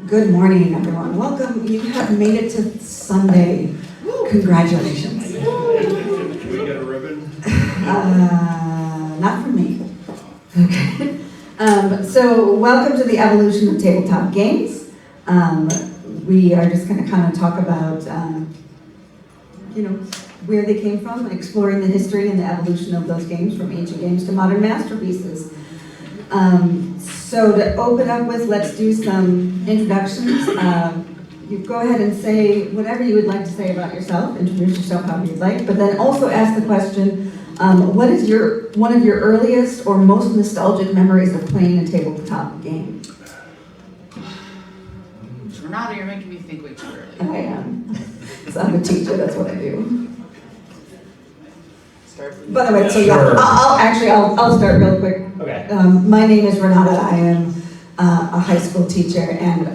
Good morning, everyone. Welcome. You have made it to Sunday. Congratulations. Can we get a ribbon? Not from me. Okay. So welcome to the evolution of tabletop games. We are just going to kind of talk about, where they came from, exploring the history and the evolution of those games from ancient games to modern masterpieces. So to open up with, let's do some introductions. You go ahead and say whatever you would like to say about yourself, introduce yourself however you'd like, but then also ask the question, what is one of your earliest or most nostalgic memories of playing a tabletop game? Renate, you're making me think way too early. I am. So I'm a teacher, that's what I do. By the way, so yeah, I'll start real quick. Okay. My name is Renate. I am a high school teacher, and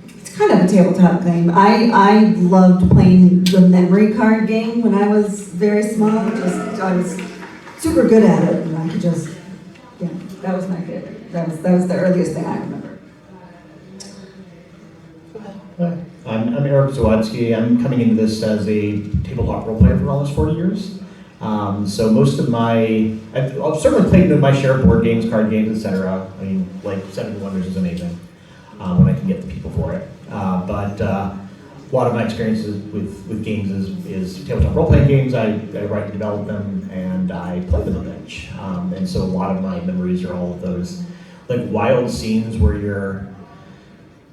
it's kind of a tabletop game. I loved playing the memory card game when I was very small. I was super good at it, and I could that was my favorite. That was the earliest thing I remember. Hi, I'm Eric Zawadzki. I'm coming into this as a tabletop role player for almost 40 years. So most of I've certainly played my share of board games, card games, etc. I mean, like Seven Wonders is amazing when I can get the people for it. But a lot of my experiences with games is tabletop role-playing games. I write and develop them, and I play them a bunch. And so a lot of my memories are all of those like wild scenes where you're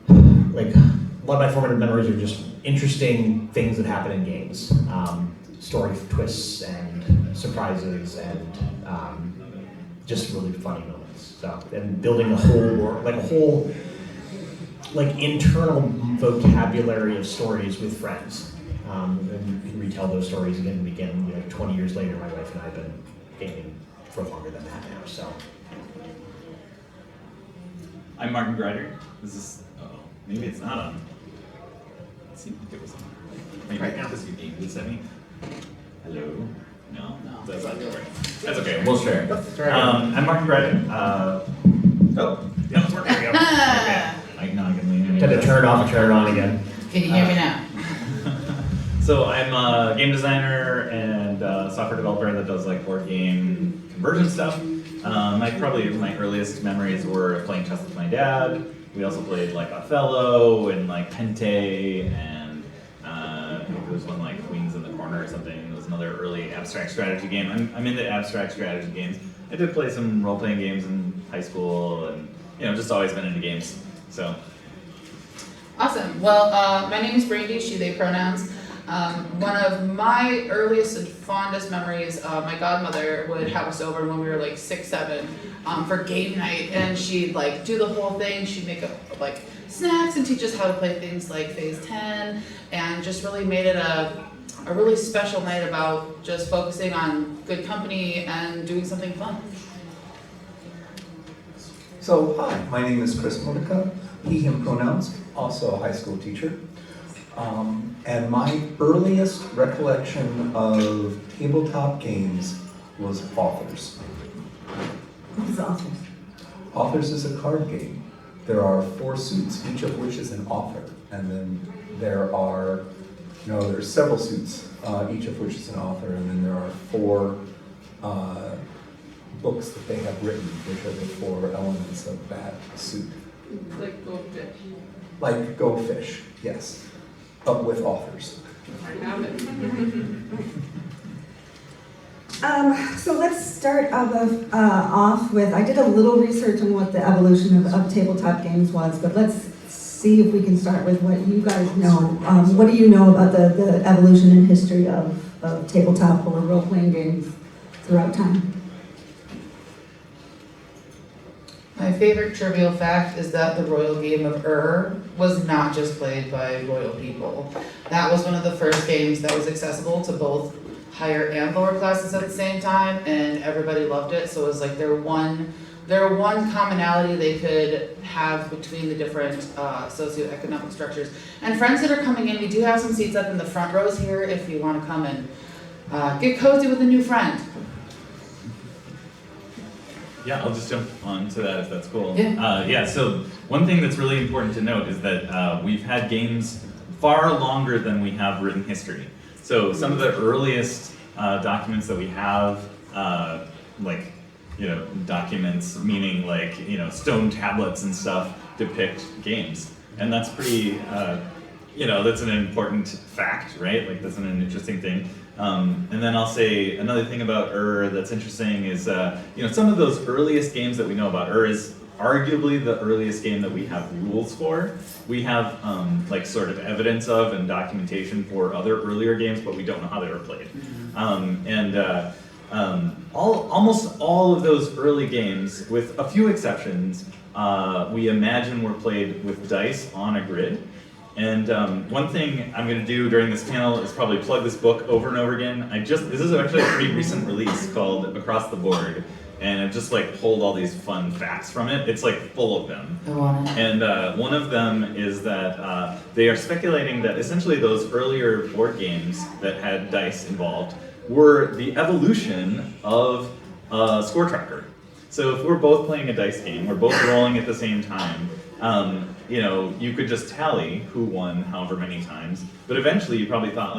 like, a lot of my formative memories are just interesting things that happen in games. Story twists and surprises and just really funny moments. So, and building a whole world, like a whole internal vocabulary of stories with friends. And you can retell those stories again and again. 20 years later, my wife and I have been gaming for longer than that now. So, I'm Martin Grider. Maybe it's not on. It seemed like it was on. Maybe Right now now. this game did send me. Hello? No, that's not good. That's okay, we'll share. I'm Martin Grider. Yeah, it's working. There we go. Okay. Now I can lean in. had to turn it off and turn it on again. Can you hear me now? So I'm a game designer and software developer that does like board game conversion stuff. My earliest memories were playing chess with my dad. We also played like Othello and like Pente, and I think there was one like Queens in the Corner or something. It was another early abstract strategy game. I'm into abstract strategy games. I did play some role-playing games in high school, and just always been into games. So. Awesome. Well, my name is Brandy, she, they pronouns. One of my earliest and fondest memories, my godmother would have us over when we were like 6, 7 for game night, and she'd like do the whole thing. She'd make up like snacks and teach us how to play things like Phase 10, and just really made it a really special night about just focusing on good company and doing something fun. So, hi, my name is Chris Mortika, he, him pronouns, also a high school teacher. And my earliest recollection of tabletop games was Authors. What is Authors? Authors is a card game. There are 4 suits, each of which is an author. And then there's several suits, each of which is an author. And then there are 4 books that they have written, which are the 4 elements of that suit. Like Go Fish. Like Go Fish, yes, but with authors. So let's start off with, I did a little research on what the evolution of tabletop games was, but let's see if we can start with what you guys know. What do you know about the evolution and history of tabletop or role-playing games throughout time? My favorite trivial fact is that the royal game of was not just played by royal people. That was one of the first games that was accessible to both higher and lower classes at the same time, and everybody loved it. So it was like their one commonality they could have between the different socioeconomic structures. And friends that are coming in, we do have some seats up in the front rows here if you want to come and get cozy with a new friend. Yeah, I'll just jump on to that if that's cool. Yeah. So one thing that's really important to note is that we've had games far longer than we have written history. So some of the earliest documents that we have, documents meaning stone tablets and stuff depict games. And that's pretty, that's an important fact, right? Like that's an interesting thing. And then I'll say another thing about that's interesting is, some of those earliest games that we know about. Is arguably the earliest game that we have rules for. We have sort of evidence of and documentation for other earlier games, but we don't know how they were played. Almost all of those early games, with a few exceptions, we imagine were played with dice on a grid. And one thing I'm going to do during this panel is probably plug this book over and over again. This is actually a pretty recent release called Across the Board, and I've just pulled all these fun facts from it. It's full of them. I want it. And one of them is that they are speculating that essentially those earlier board games that had dice involved were the evolution of a score tracker. So if we're both playing a dice game, we're both rolling at the same time, you could just tally who won however many times, but eventually you probably thought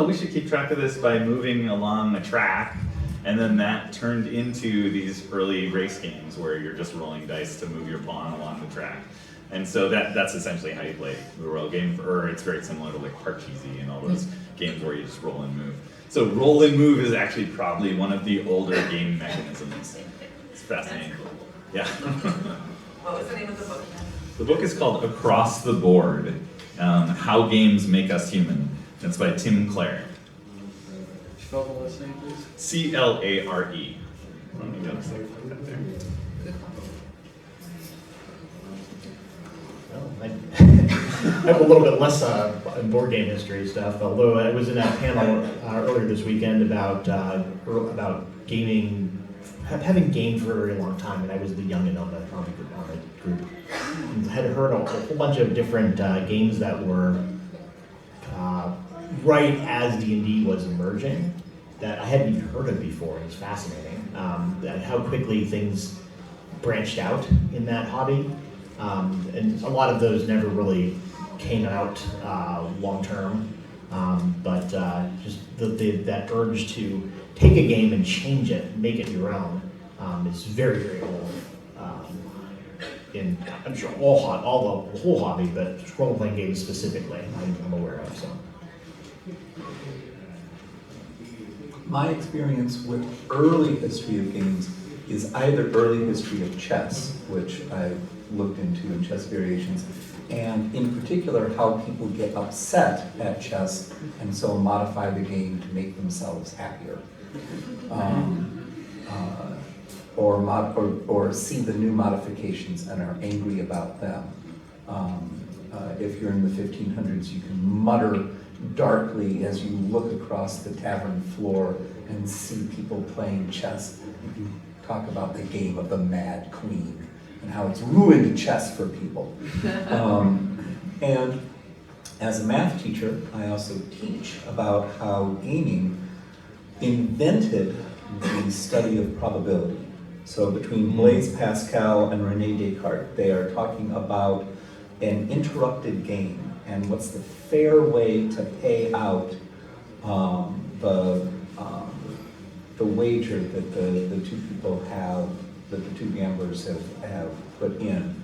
we should keep track of this by moving along a track, and then that turned into these early race games where you're just rolling dice to move your pawn along the track. And so that's essentially how you play the royal game, or it's very similar to Parcheesi and all those games where you just roll and move. So roll and move is actually probably one of the older game mechanisms. It's fascinating. Yeah. What was the name of the book? The book is called Across the Board, How Games Make Us Human. It's by Tim Clare. Spell the last name, please. C-L-A-R-E. Let me just put that there. Well, I have a little bit less board game history stuff, although I was in a panel earlier this weekend about gaming, having gamed for a very long time, and I was the youngin' on the group. And had heard a whole bunch of different games that were right as D&D was emerging that I hadn't even heard of before. It was fascinating how quickly things branched out in that hobby. And a lot of those never really came out long term, but just that urge to take a game and change it, make it your own, is very, very old. In I'm sure the whole hobby, but role-playing games specifically, I'm aware of. So. My experience with early history of games is either early history of chess, which I looked into in Chess Variations, and in particular how people get upset at chess and so modify the game to make themselves happier. Or see the new modifications and are angry about them. If you're in the 1500s, you can mutter darkly as you look across the tavern floor and see people playing chess. You talk about the game of the Mad Queen and how it's ruined chess for people. And as a math teacher, I also teach about how gaming invented the study of probability. So between Blaise Pascal and René Descartes, they are talking about an interrupted game and what's the fair way to pay out the wager that the two people have, that the two gamblers have put in.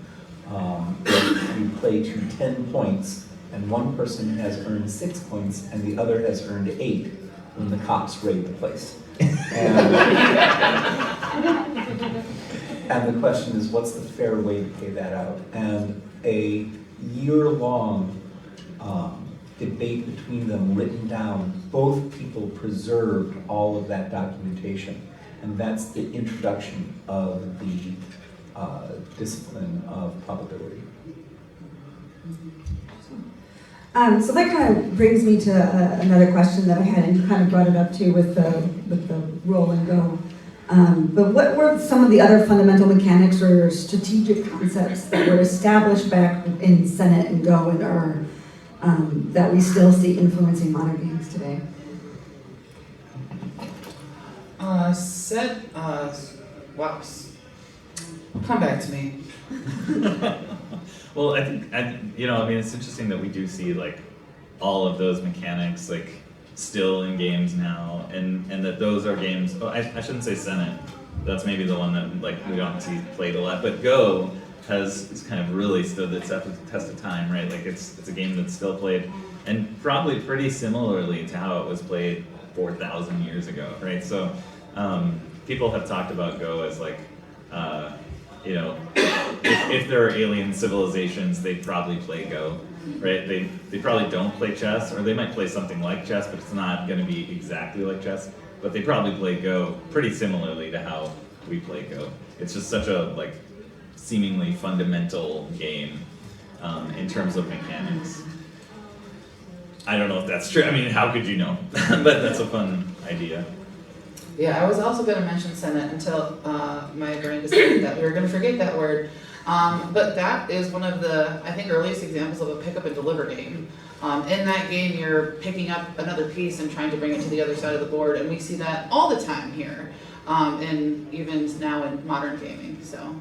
If you play to 10 points and one person has earned 6 points and the other has earned 8, when the cops raid the place. And the question is, what's the fair way to pay that out? And a year-long debate between them written down, both people preserved all of that documentation. And that's the introduction of the discipline of probability. So that kind of brings me to another question that I had, and you kind of brought it up too with the roll and go. But what were some of the other fundamental mechanics or strategic concepts that were established back in Senate and Go and Ur that we still see influencing modern games today? Come back to me. Well, I think, it's interesting that we do see like all of those mechanics like still in games now, and that those are games. Oh, I shouldn't say Senate. That's maybe the one that like we don't see played a lot. But Go has kind of really stood the test of time, right? Like it's a game that's still played, and probably pretty similarly to how it was played 4,000 years ago, right? So people have talked about Go as like, if there are alien civilizations, they probably play Go, right? They probably don't play chess, or they might play something like chess, but it's not going to be exactly like chess. But they probably play Go pretty similarly to how we play Go. It's just such a like seemingly fundamental game in terms of mechanics. I don't know if that's true. I mean, how could you know? But that's a fun idea. Yeah, I was also going to mention Senate until my brain decided that we were going to forget that word. But that is one of the, I think, earliest examples of a pick up and deliver game. In that game, you're picking up another piece and trying to bring it to the other side of the board, and we see that all the time here, and even now in modern gaming. So.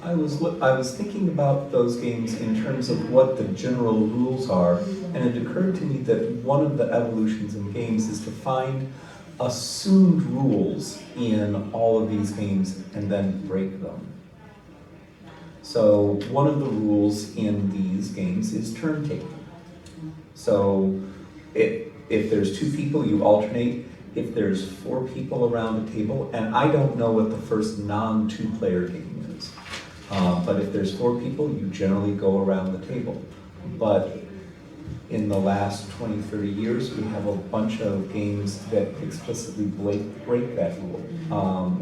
I was thinking about those games in terms of what the general rules are, and it occurred to me that one of the evolutions in games is to find assumed rules in all of these games and then break them. So one of the rules in these games is turn taking. So if there's 2 people, you alternate. If there's 4 people around a table, and I don't know what the first non-2-player game is. But if there's 4 people, you generally go around the table. But in the last 20, 30 years, we have a bunch of games that explicitly break that rule.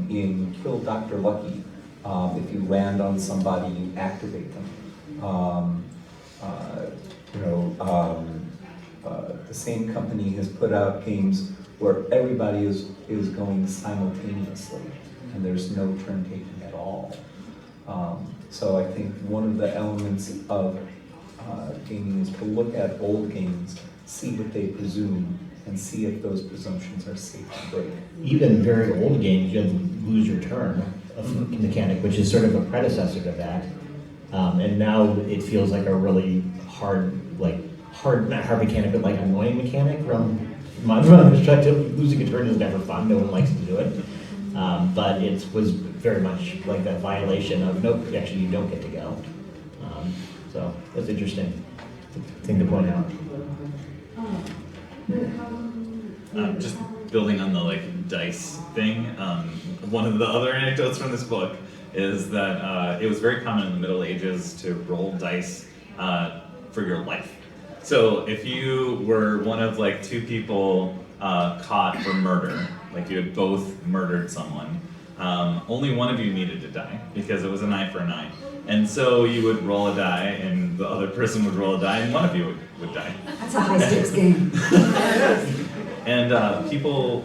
In Kill Dr. Lucky, if you land on somebody, you activate them. The same company has put out games where everybody is going simultaneously, and there's no turn taking at all. So I think one of the elements of gaming is to look at old games, see what they presume, and see if those presumptions are safe to break. Even very old games, you have lose your turn mechanic, which is sort of a predecessor to that. And now it feels like a really not hard mechanic, but like annoying mechanic from my perspective. Losing a turn is never fun. No one likes to do it. But it was very much like that violation of, nope, actually you don't get to go. So that's interesting thing to point out. Just building on the like dice thing, one of the other anecdotes from this book is that it was very common in the Middle Ages to roll dice for your life. So if you were one of like 2 people caught for murder, like you had both murdered someone, only one of you needed to die because it was an eye for an eye. And so you would roll a die and the other person would roll a die and one of you would die. That's a high stakes game. And people,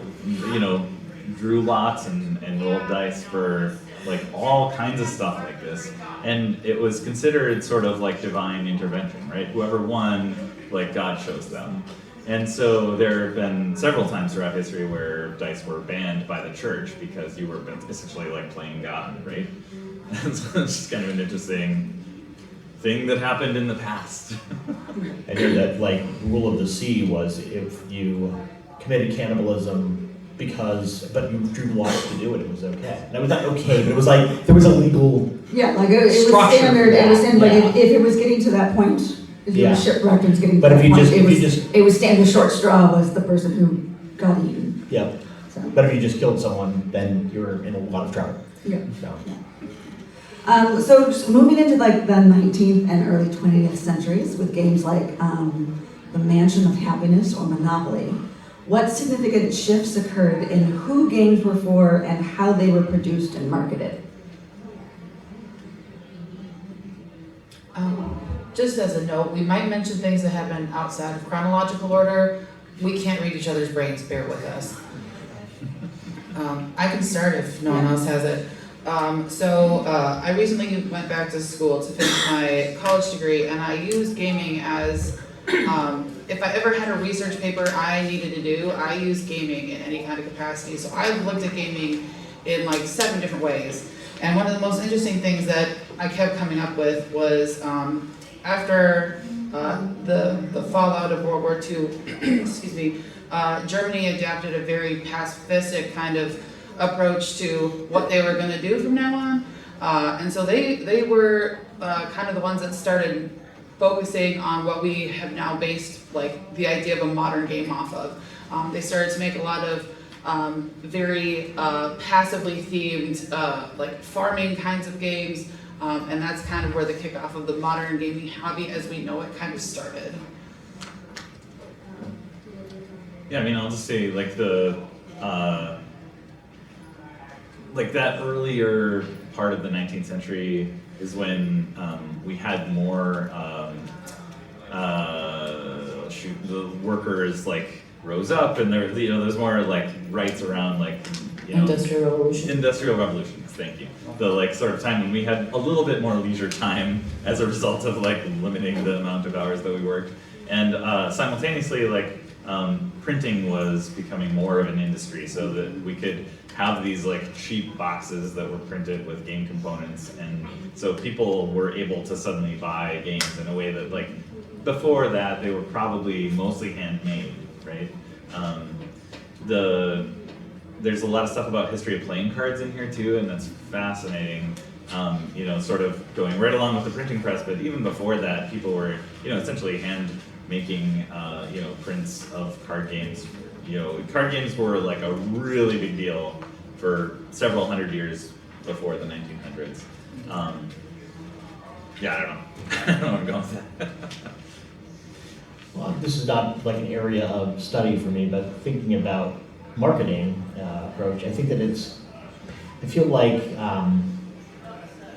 drew lots and rolled dice for like all kinds of stuff like this. And it was considered sort of like divine intervention, right? Whoever won, like God chose them. And so there have been several times throughout history where dice were banned by the church because you were essentially like playing God, right? And so it's just kind of an interesting thing that happened in the past. I hear that like rule of the sea was if you committed cannibalism but you drew lots to do it, it was okay. That was not okay, but it was like there was a legal Yeah, like it was structure standard, for that. it was in, but Yeah. if it was getting to that point, if you Yeah. were shipwrecked and was getting to But that if you point, just- it was stand the short straw was the person who got eaten. Yeah. So, But if you just killed someone, then you're in a lot of trouble. yeah. So. So just moving into like the 19th and early 20th centuries with games like The Mansion of Happiness or Monopoly, what significant shifts occurred in who games were for and how they were produced and marketed? Just as a note, we might mention things that happen outside of chronological order. We can't read each other's brains, bear with us. I can start if no one else has it. I recently went back to school to finish my college degree, and I used gaming as, if I ever had a research paper I needed to do, I used gaming in any kind of capacity. So I looked at gaming in like 7 different ways. And one of the most interesting things that I kept coming up with was after the fallout of World War II, excuse me, Germany adapted a very pacifistic kind of approach to what they were going to do from now on. And so they were kind of the ones that started focusing on what we have now based like the idea of a modern game off of. They started to make a lot of very passively themed like farming kinds of games, and that's kind of where the kickoff of the modern gaming hobby as we know it kind of started. Yeah, I mean, I'll just say like like that earlier part of the 19th century is when we had more the workers like rose up, and there there's more like rights around like Industrial Revolution. Industrial revolutions, thank you. The like sort of time when we had a little bit more leisure time as a result of like limiting the amount of hours that we worked, and simultaneously like printing was becoming more of an industry, so that we could have these like cheap boxes that were printed with game components, and so people were able to suddenly buy games in a way that like before that they were probably mostly handmade, right? There's a lot of stuff about history of playing cards in here too, and that's fascinating. Sort of going right along with the printing press, but even before that, people were, essentially hand making, prints of card games. Card games were like a really big deal for several hundred years before the 1900s. I don't know. I don't know where I'm going with that. Well, this is not like an area of study for me, but thinking about marketing approach, I think that I feel like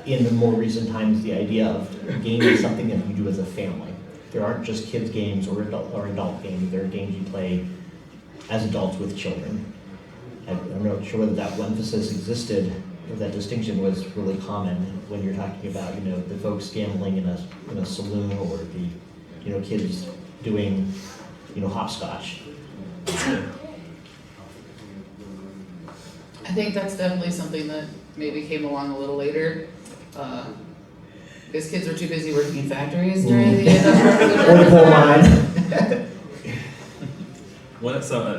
in the more recent times, the idea of game is something that you do as a family. There aren't just kids games or adult games. There are games you play as adults with children. I'm not sure whether that emphasis existed, or that distinction was really common when you're talking about, the folks gambling in a saloon, or the, kids doing, hopscotch. I think that's definitely something that maybe came along a little later. Because kids were too busy working in factories during the Or the coal mine.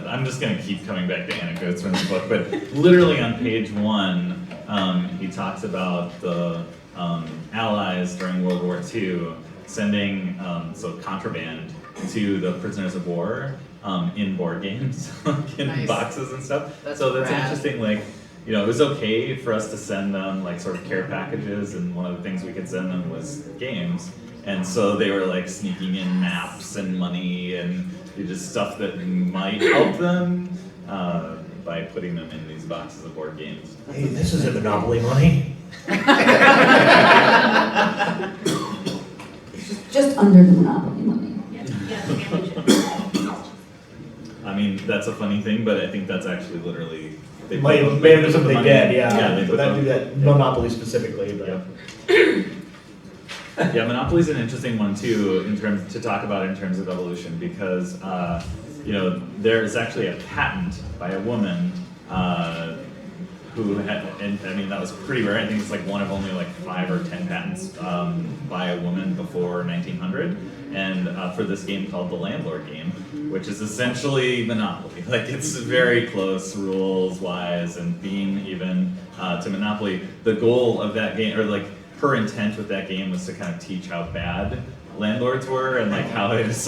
I'm just going to keep coming back to anecdotes from the book, but literally on page 1, he talks about the Allies during World War II sending contraband to the prisoners of war in board games, in Nice. boxes and stuff. That's so that's rad. interesting. Like, it was okay for us to send them like sort of care packages, and one of the things we could send them was games. And so they were like sneaking in maps and money and just stuff that might help them by putting them in these boxes of board games. Hey, this isn't Monopoly money. Just under the monopoly money. I mean, that's a funny thing, but I think that's actually literally they May have put been the something they money- did, yeah. Yeah, they put That the- do that Monopoly specifically, but. Yep. Yeah, Monopoly's an interesting one too in terms of evolution, because there's actually a patent by a woman who had, and I mean that was pretty rare. I think it's like one of only like 5 or 10 patents by a woman before 1900, and for this game called the Landlord game, which is essentially Monopoly. Like it's very close rules wise and theme even to Monopoly. The goal of that game, or like her intent with that game, was to kind of teach how bad landlords were and like how it was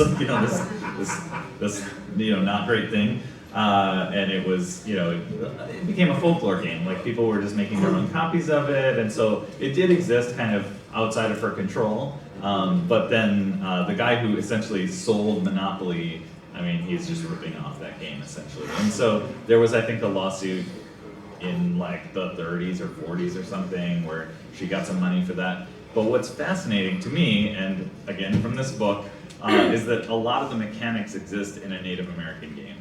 this not great thing. And it was, it became a folklore game. Like people were just making their own copies of it, and so it did exist kind of outside of her control. But then the guy who essentially sold Monopoly, I mean, he's just ripping off that game essentially. And so there was, I think, a lawsuit in like the 30s or 40s or something where she got some money for that. But what's fascinating to me, and again from this book, is that a lot of the mechanics exist in a Native American game.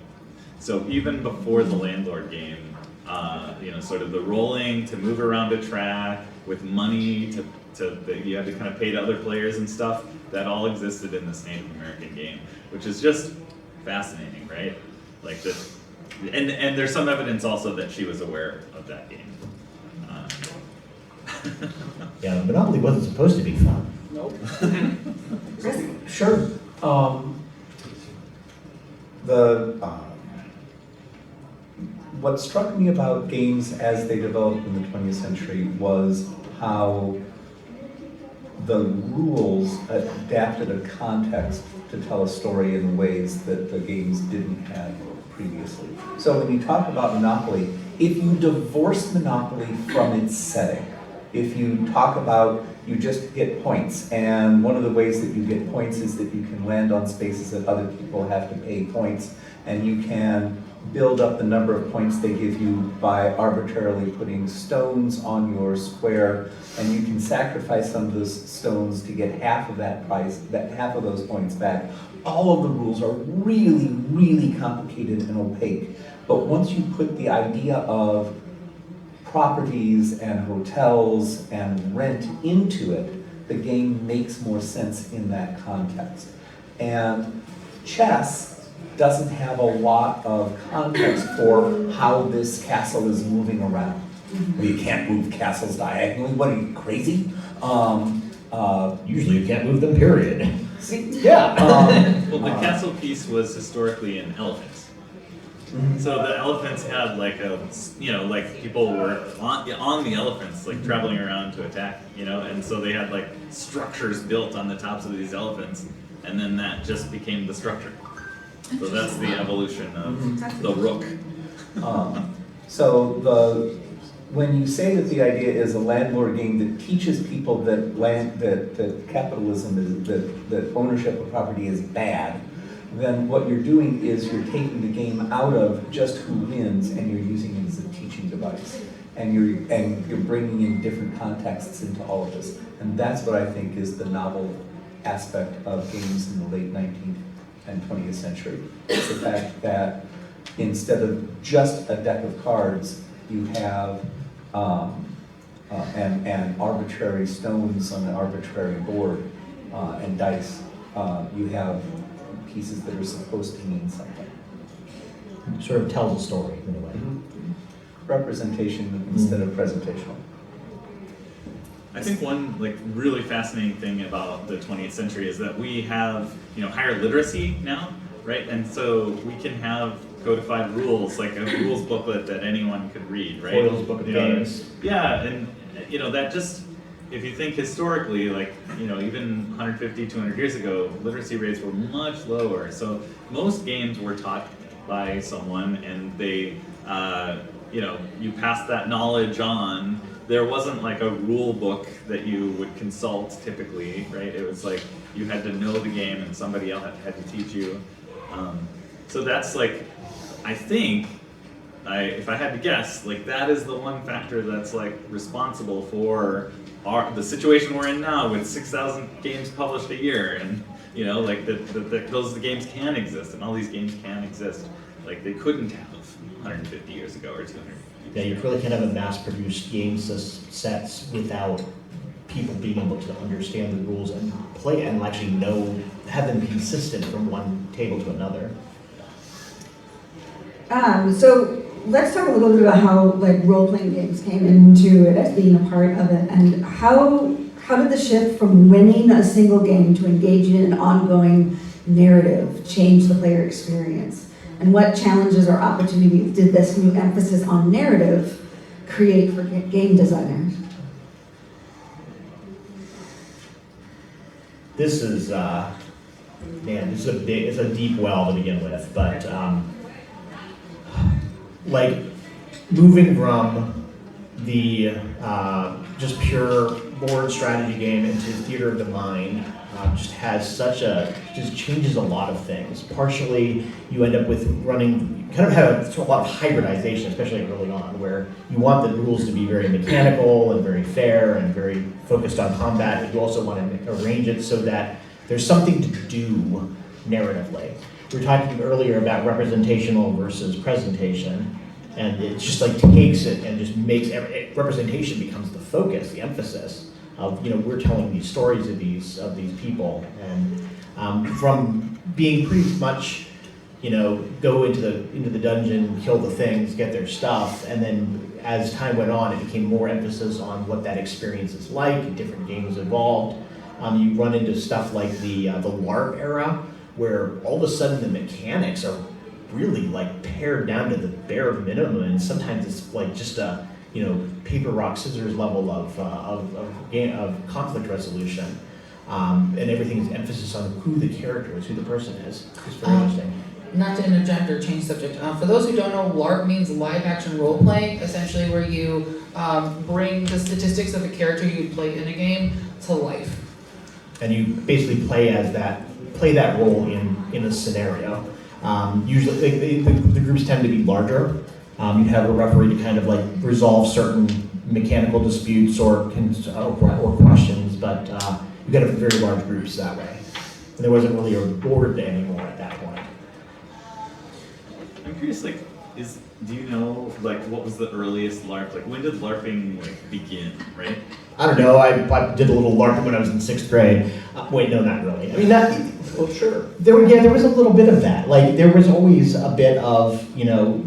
So even before the Landlord game, sort of the rolling to move around a track with money that you had to kind of pay to other players and stuff, that all existed in this Native American game, which is just fascinating, right? Like and there's some evidence also that she was aware of that game. Yeah, Monopoly wasn't supposed to be fun. Nope. Sure. What struck me about games as they developed in the 20th century was how the rules adapted a context to tell a story in ways that the games didn't have previously. So when you talk about Monopoly, if you divorce Monopoly from its setting, if you talk about you just get points, and one of the ways that you get points is that you can land on spaces that other people have to pay points, and you can build up the number of points they give you by arbitrarily putting stones on your square, and you can sacrifice some of those stones to get half of that price, half of those points back. All of the rules are really, really complicated and opaque. But once you put the idea of properties and hotels and rent into it, the game makes more sense in that context. And chess doesn't have a lot of context for how this castle is moving around. Well, you can't move castles diagonally. What are you, crazy? Usually you can't move them, period. See, yeah. Well, the castle piece was historically an elephant. So the elephants had like like people were on the elephants, like traveling around to attack, and so they had like structures built on the tops of these elephants, and then that just became the structure. So that's the evolution of the rook. When you say that the idea is a landlord game that teaches people that that capitalism is that ownership of property is bad, then what you're doing is you're taking the game out of just who wins and you're using it as a teaching device. And you're bringing in different contexts into all of this. And that's what I think is the novel aspect of games in the late 19th and 20th century. It's the fact that instead of just a deck of cards, you have and arbitrary stones on an arbitrary board and dice. You have pieces that are supposed to mean something. Sort of tells a story in a way. Representation instead of presentational. I think one really fascinating thing about the 20th century is that we have higher literacy now, right? And so we can have codified rules, like a rules booklet that anyone could read, right? Foyle's Book of Games. Yeah, and that just, if you think historically, even 150, 200 years ago, literacy rates were much lower. So most games were taught by someone, and they, you passed that knowledge on. There wasn't like a rule book that you would consult typically, right? It was like you had to know the game, and somebody else had to teach you. So that's I think, if I had to guess, that is the one factor that's responsible for the situation we're in now with 6,000 games published a year, and those games can exist, and all these games can exist. They couldn't have 150 years ago or 200. Yeah, you really can't have a mass-produced game sets without people being able to understand the rules and play and actually have them consistent from one table to another. So let's talk a little bit about how role-playing games came into it as being a part of it, and how did the shift from winning a single game to engaging in an ongoing narrative change the player experience? And what challenges or opportunities did this new emphasis on narrative create for game designers? This is it's a deep well to begin with, but moving from the just pure board strategy game into theater of the mind just changes a lot of things. Partially, you end up with have a lot of hybridization, especially early on, where you want the rules to be very mechanical and very fair and very focused on combat, but you also want to arrange it so that there's something to do narratively. We were talking earlier about representational versus presentation, and it just takes it and just makes representation becomes the focus, the emphasis of we're telling these stories of these people, and from being pretty much go into the dungeon, kill the things, get their stuff, and then as time went on, it became more emphasis on what that experience is like. Different games evolved. You run into stuff like the LARP era, where all of a sudden the mechanics are really like pared down to the bare minimum, and sometimes it's like just a paper rock scissors level of conflict resolution, and everything's emphasis on who the character is, who the person is. It's very interesting. Not to interject or change subject, for those who don't know, LARP means live action role playing, essentially where you bring the statistics of the character you play in a game to life. And you basically play that role in a scenario. Usually the groups tend to be larger. You'd have a referee to kind of like resolve certain mechanical disputes or questions, but you got very large groups that way. And there wasn't really a board anymore at that point. I'm curious, do you know, what was the earliest LARP? When did LARPing, begin, right? I don't know, I did a little LARP when I was in 6th grade. Wait, no, not really. I mean, well, sure. There was a little bit of that. There was always a bit of,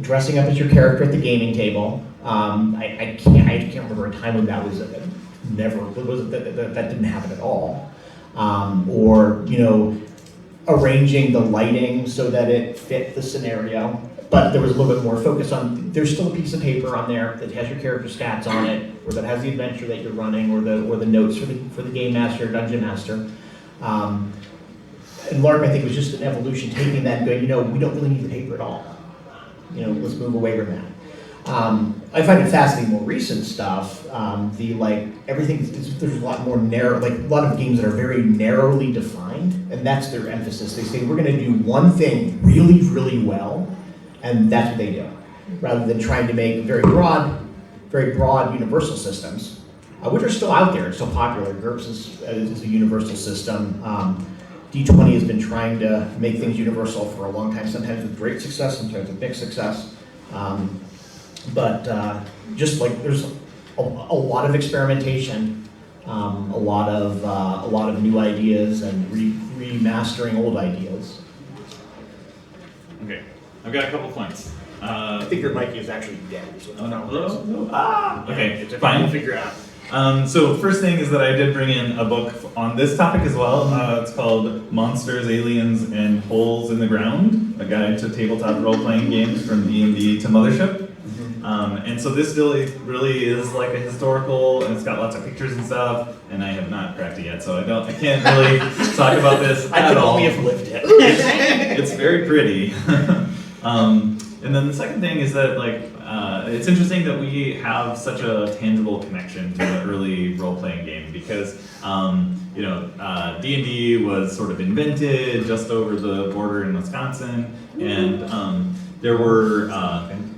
dressing up as your character at the gaming table. I can't remember a time when that was that didn't happen at all. Or, arranging the lighting so that it fit the scenario. But there was a little bit more focus on, there's still a piece of paper on there that has your character stats on it, or that has the adventure that you're running, or the notes for the game master or dungeon master. And LARP, I think, was just an evolution, taking that and going, we don't really need the paper at all. Let's move away from that. I find it fascinating, more recent stuff, there's a lot more narrow, a lot of games that are very narrowly defined, and that's their emphasis. They say, we're gonna do one thing really, really well, and that's what they do, rather than trying to make very broad universal systems, which are still out there, still popular. GURPS is a universal system. D20 has been trying to make things universal for a long time, sometimes with great success, sometimes with mixed success. But there's a lot of experimentation, a lot of new ideas, and remastering old ideas. Okay, I've got a couple points. I think your mic is actually dead. So No. Okay, it's fine. We'll figure out. So first thing is that I did bring in a book on this topic as well. It's called Monsters, Aliens, and Holes in the Ground, a guide to tabletop role-playing games from D&D to Mothership. And so this really is like a historical, and it's got lots of pictures and stuff, and I have not cracked it yet, so I can't really talk about this I at can all. only have lived it. It's very pretty. And then the second thing is that it's interesting that we have such a tangible connection to the early role-playing game, because D&D was sort of invented just over the border in Wisconsin, and there were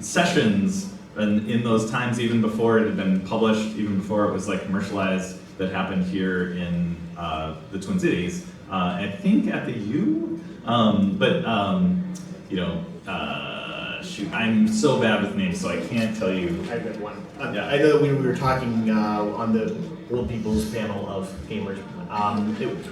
sessions in those times, even before it had been published, even before it was commercialized, that happened here in the Twin Cities. I think at the U, shoot, I'm so bad with names, so I can't tell you. I've got one. Yeah. I know that we were talking on the Old People's panel of gamers.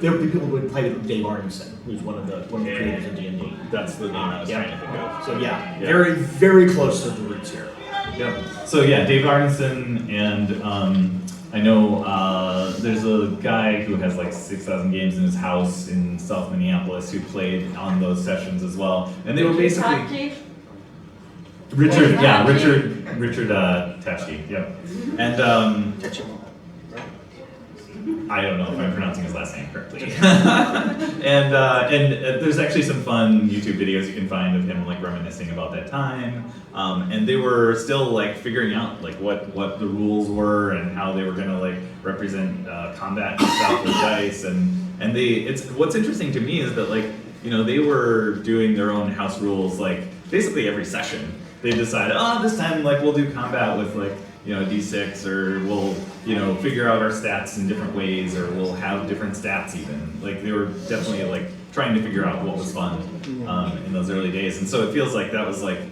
There were people who would play with Dave Arneson, who's one of the creators of D&D. That's the name I was trying to think of. So yeah, very, very close to the roots here. Yep. So yeah, Dave Arneson, and I know there's a guy who has 6,000 games in his house in South Minneapolis who played on those sessions as well, and they were basically Richard Tachke, yep, and I don't know if I'm pronouncing his last name correctly. and there's actually some fun YouTube videos you can find of him reminiscing about that time. And they were still figuring out what the rules were and how they were gonna represent combat and stuff with dice. And what's interesting to me is that they were doing their own house rules basically every session. They decided, this time we'll do combat with D6, or we'll figure out our stats in different ways, or we'll have different stats even. They were definitely trying to figure out what was fun in those early days. And so it feels like that was the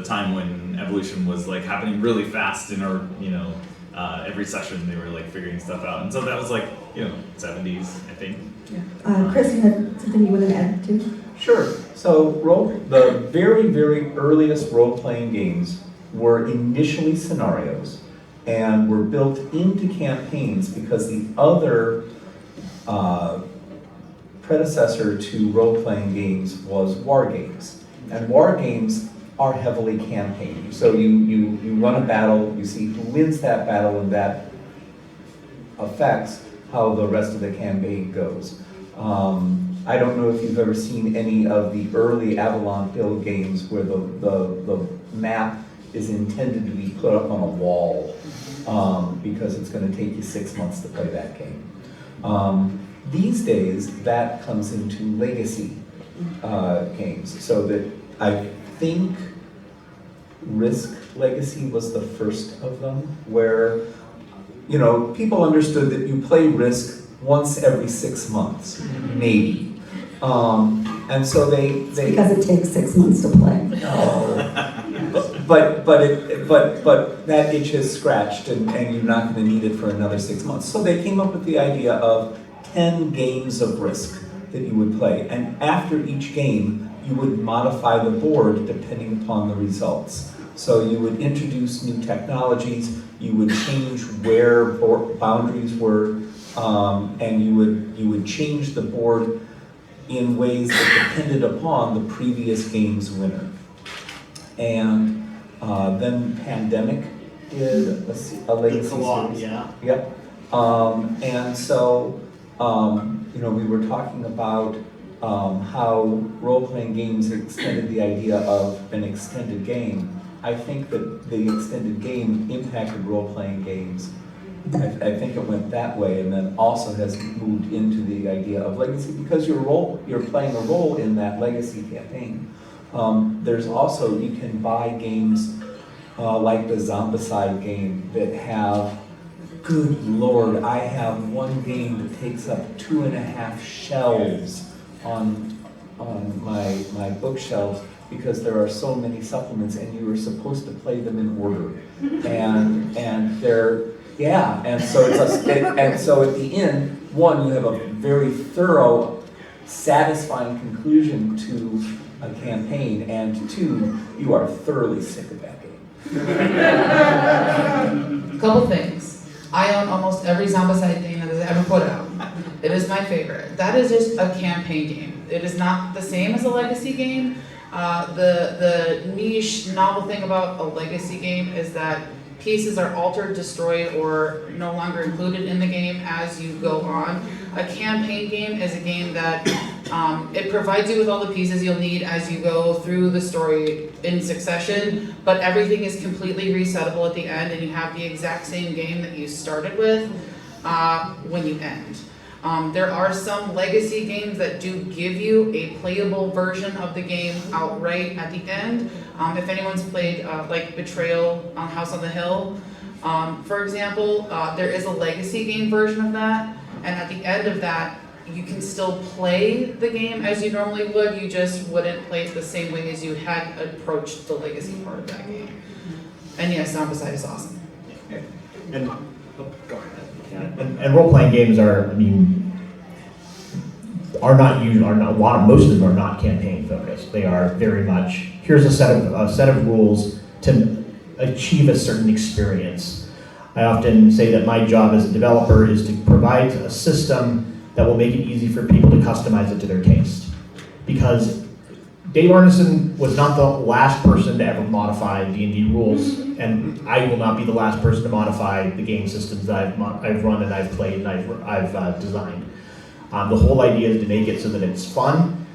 time when evolution was happening really fast in our every session they were like figuring stuff out. And so that was like, 70s, I think. Chris, you had something you wanted to add too? Sure. So the very, very earliest role-playing games were initially scenarios and were built into campaigns because the other predecessor to role-playing games was war games. And war games are heavily campaign. So you run a battle, you see who wins that battle, and that affects how the rest of the campaign goes. I don't know if you've ever seen any of the early Avalon Hill games where the map is intended to be put up on a wall because it's going to take you 6 months to play that game. These days, that comes into legacy games. So that I think Risk Legacy was the first of them, where people understood that you play Risk once every 6 months, maybe. And so they Because it takes 6 months to play. but that itch is scratched, and you're not going to need it for another 6 months. So they came up with the idea of 10 games of Risk that you would play, and after each game, you would modify the board depending upon the results. So you would introduce new technologies, you would change where boundaries were, and you would change the board in ways that depended upon the previous game's winner. And then Pandemic did a legacy series. Yeah. Yep. And so, we were talking about how role-playing games extended the idea of an extended game. I think that the extended game impacted role-playing games. I think it went that way, and then also has moved into the idea of legacy because you're playing a role in that legacy campaign. There's also, you can buy games like the Zombicide game that have, good Lord, I have one game that takes up 2.5 shelves on my bookshelves because there are so many supplements and you were supposed to play them in order. And they're, yeah, and so and so at the end, one, you have a very thorough, satisfying conclusion to a campaign, and two, you are thoroughly sick of that game. Couple things. I own almost every Zombicide thing that is ever put out. It is my favorite. That is just a campaign game. It is not the same as a legacy game. The niche novel thing about a legacy game is that pieces are altered, destroyed, or no longer included in the game as you go on. A campaign game is a game that it provides you with all the pieces you'll need as you go through the story in succession, but everything is completely resettable at the end, and you have the exact same game that you started with when you end. There are some legacy games that do give you a playable version of the game outright at the end. If anyone's played like Betrayal on House on the Hill, for example, there is a legacy game version of that, and at the end of that, you can still play the game as you normally would, you just wouldn't play it the same way as you had approached the legacy part of that game. And yes, Zombicide is awesome. And and role-playing games are most of them are not campaign focused. They are very much, here's a set of rules to achieve a certain experience. I often say that my job as a developer is to provide a system that will make it easy for people to customize it to their taste. Because Dave Arneson was not the last person to ever modify D&D rules, and I will not be the last person to modify the game systems that I've run and I've played and I've designed. The whole idea is to make it so that it's fun.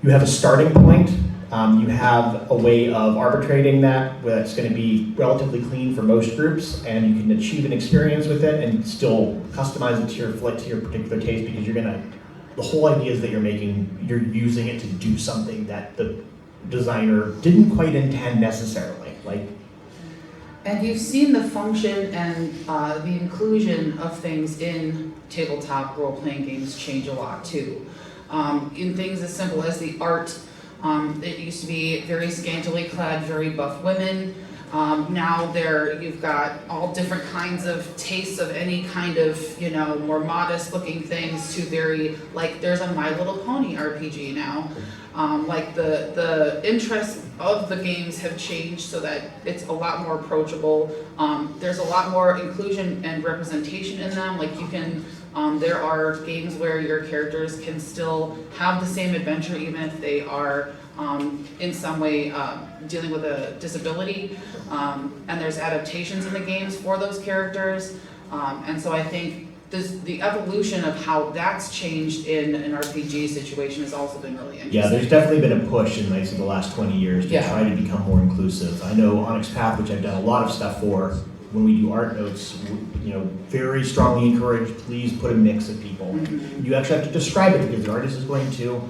You have a starting point. You have a way of arbitrating that where it's going to be relatively clean for most groups, and you can achieve an experience with it and still customize it to your particular taste, because the whole idea is that you're using it to do something that the designer didn't quite intend necessarily. And you've seen the function and the inclusion of things in tabletop role-playing games change a lot too. In things as simple as the art, it used to be very scantily clad, very buff women. Now you've got all different kinds of tastes of any kind of, more modest looking things to very, like there's a My Little Pony RPG now. Like the interests of the games have changed so that it's a lot more approachable. There's a lot more inclusion and representation in them. Like you can, there are games where your characters can still have the same adventure even if they are in some way dealing with a disability. And there's adaptations in the games for those characters. And so I think the evolution of how that's changed in an RPG situation has also been really interesting. Yeah, there's definitely been a push in the last 20 years to Yeah. try to become more inclusive. I know Onyx Path, which I've done a lot of stuff for, when we do art notes, very strongly encourage, please put a mix of people. Mm-hmm. You actually have to describe it because the artist is going to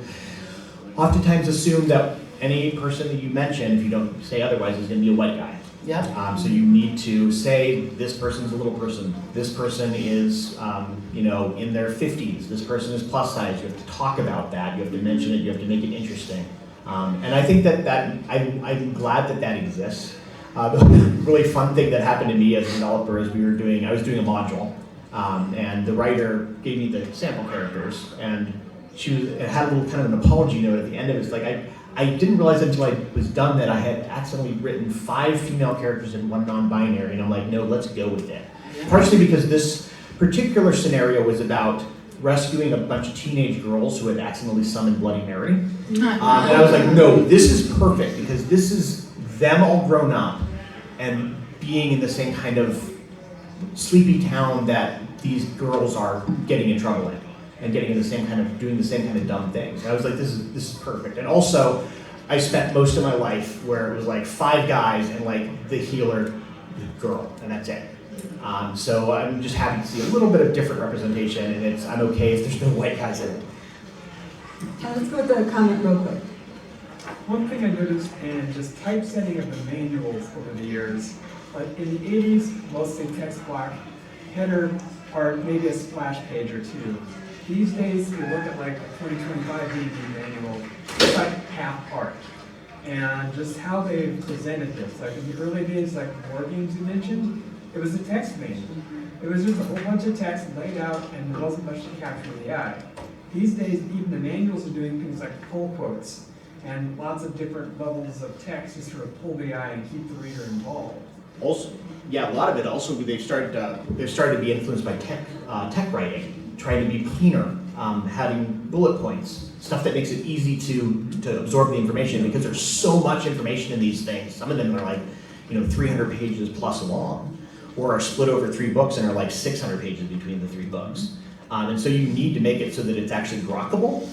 oftentimes assume that any person that you mention, if you don't say otherwise, is going to be a white guy. Yeah. So you need to say this person's a little person. This person is, in their 50s. This person is plus size. You have to talk about that. You have to mention it. You have to make it interesting. And I think that I'm glad that exists. The really fun thing that happened to me as a developer is I was doing a module, and the writer gave me the sample characters, and it had a little kind of an apology note at the end of it. It's like I didn't realize until I was done that I had accidentally written 5 female characters and 1 non-binary, and I'm like, no, let's go with it. Partially because this particular scenario was about rescuing a bunch of teenage girls who had accidentally summoned Bloody Mary. And I was like, no, this is perfect because this is them all grown up and being in the same kind of sleepy town that these girls are getting in trouble in. And getting in doing the same kind of dumb things. And I was like, this is perfect. And also, I spent most of my life where it was like 5 guys and like the healer girl, and that's it. So I'm just happy to see a little bit of different representation, and I'm okay if there's no white guys in it. Let's go with the comment real quick. One thing I noticed in just typesetting of the manuals over the years, like in the 80s, mostly text block, header, or maybe a splash page or 2. These days, you look at like a 2025 D&D manual, it's like half art. And just how they presented this, like in the early days, like war games you mentioned, it was a text manual. It was just a whole bunch of text laid out and there wasn't much to capture the eye. These days, even the manuals are doing things like pull quotes and lots of different levels of text to sort of pull the eye and keep the reader involved. Also, yeah, a lot of it also they've started to be influenced by tech writing. Trying to be cleaner, having bullet points, stuff that makes it easy to absorb the information because there's so much information in these things. Some of them are like, 300 pages plus long, or are split over 3 books and are like 600 pages between the 3 books. And so you need to make it so that it's actually grokkable,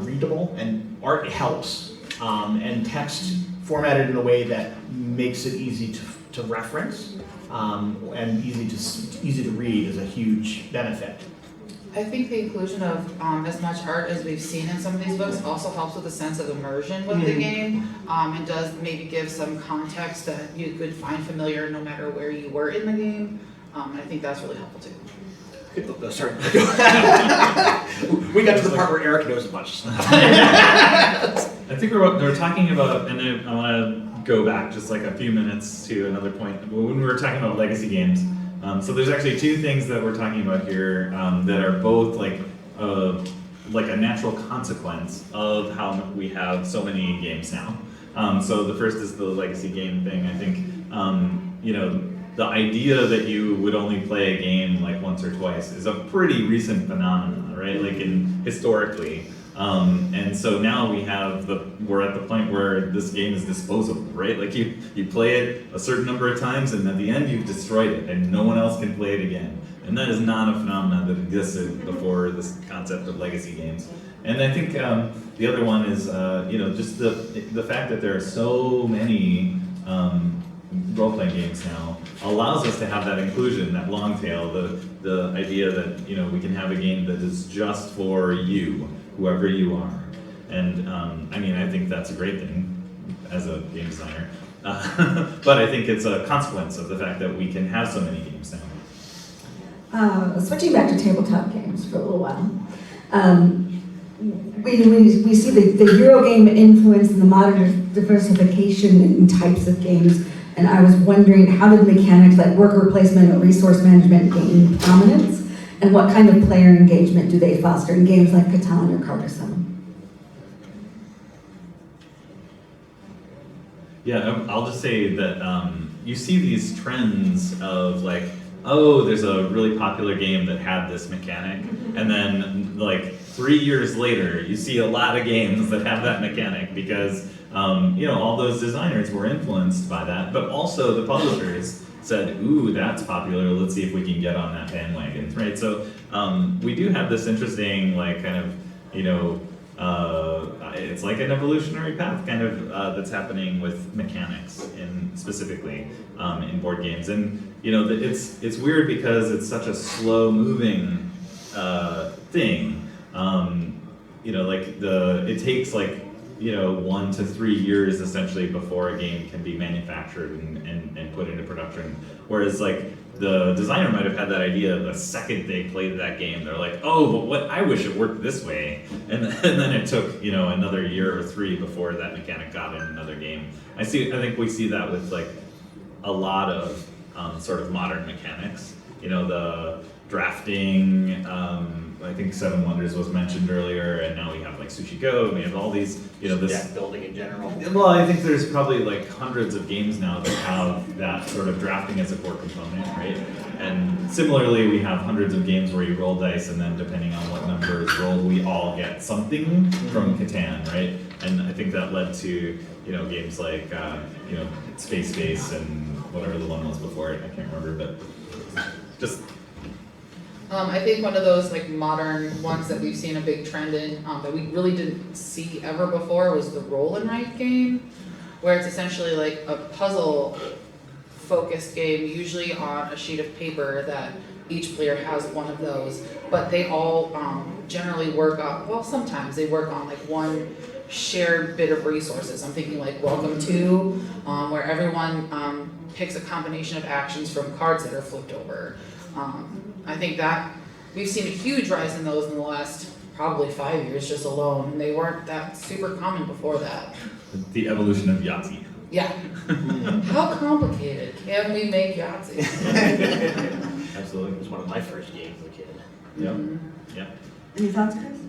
readable, and art helps. And text formatted in a way that makes it easy to reference and easy to read is a huge benefit. I think the inclusion of as much art as we've seen in some of these books also helps with a sense of immersion with the game, and does maybe give some context that you could find familiar no matter where you were in the game. And I think that's really helpful too. Sorry. We got to the part where Eric knows a bunch of stuff. I think we're talking about, and I want to go back just like a few minutes to another point when we were talking about legacy games. So there's actually 2 things that we're talking about here that are both like a natural consequence of how we have so many games now. So the first is the legacy game thing. I think the idea that you would only play a game like once or twice is a pretty recent phenomenon, right? Like historically. And so now we're at the point where this game is disposable, right? Like you play it a certain number of times and at the end you've destroyed it and no one else can play it again. And that is not a phenomenon that existed before this concept of legacy games. And I think the other one is, just the fact that there are so many role-playing games now allows us to have that inclusion, that long tail, the idea that, we can have a game that is just for you, whoever you are. And I think that's a great thing as a game designer. But I think it's a consequence of the fact that we can have so many games now. Switching back to tabletop games for a little while. We see the Eurogame influence and the modern diversification in types of games And I was wondering, how did mechanics like worker placement and resource management gain prominence? And what kind of player engagement do they foster in games like Catan or Carcassonne? Yeah, I'll just say that you see these trends of like, oh, there's a really popular game that had this mechanic, and then like 3 years later, you see a lot of games that have that mechanic because all those designers were influenced by that, but also the publishers said, ooh, that's popular, let's see if we can get on that bandwagon, right? So we do have this interesting like kind of, it's like an evolutionary path kind of that's happening with mechanics specifically in board games. And it's weird because it's such a slow moving thing. It takes 1 to 3 years essentially before a game can be manufactured and put into production. Whereas the designer might have had that idea the second they played that game. They're like, oh, but I wish it worked this way. And then it took, another year or 3 before that mechanic got in another game. I think we see that with a lot of sort of modern mechanics. The drafting, I think Seven Wonders was mentioned earlier, and now we have Sushi Go, and we have all these, Deck building in general. Well, I think there's probably hundreds of games now that have that sort of drafting as a core component, right? And similarly, we have hundreds of games where you roll dice, and then depending on what number is rolled, we all get something from Catan, right? And I think that led to, games like, Space Base and whatever the one was before it, I can't remember, but just... I think one of those modern ones that we've seen a big trend in that we really didn't see ever before was the roll and write game, where it's essentially a puzzle focused game, usually on a sheet of paper that each player has one of those, but they all generally work on, well, sometimes they work on one shared bit of resources. I'm thinking Welcome To, where everyone picks a combination of actions from cards that are flipped over. I think that we've seen a huge rise in those in the last probably 5 years just alone, and they weren't that super common before that. The evolution of Yahtzee. Yeah. How complicated can we make Yahtzee? Absolutely. It was one of my first games as a kid. Yep. Yeah. Any thoughts, Chris?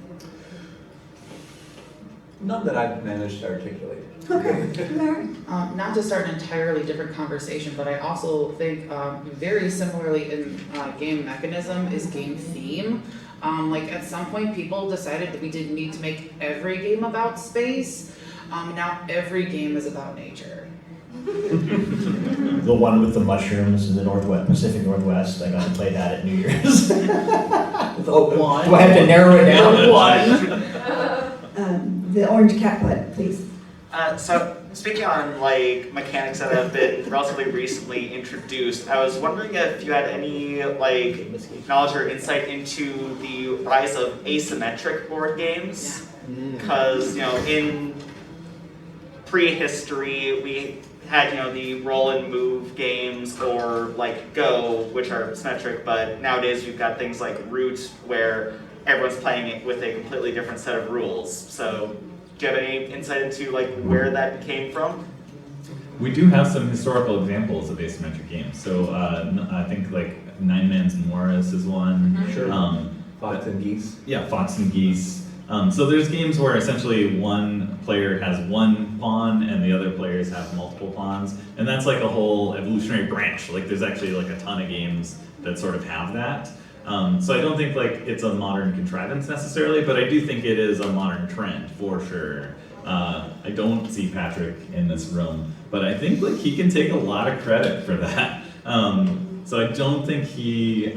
None that I've managed to articulate. Okay, Larry. Not to start an entirely different conversation, but I also think very similarly in game mechanism is game theme. At some point people decided that we didn't need to make every game about space. Now every game is about nature. The one with the mushrooms in the Pacific Northwest, I got to play that at New Year's. One. Do I have to narrow it down? One. The orange cat butt, please. So speaking on mechanics that have been relatively recently introduced, I was wondering if you had any knowledge or insight into the rise of asymmetric board games, because in prehistory we had the roll and move games or Go, which are symmetric, but nowadays you've got things like Root where everyone's playing it with a completely different set of rules. So do you have any insight into where that came from? We do have some historical examples of asymmetric games. So I think Nine Man's Morris is one. Sure. Fox and Geese. Yeah, Fox and Geese. So there's games where essentially one player has one pawn and the other players have multiple pawns, and that's a whole evolutionary branch. There's actually a ton of games that sort of have that. So I don't think it's a modern contrivance necessarily, but I do think it is a modern trend for sure. I don't see Patrick in this room, but I think he can take a lot of credit for that. So I don't think he,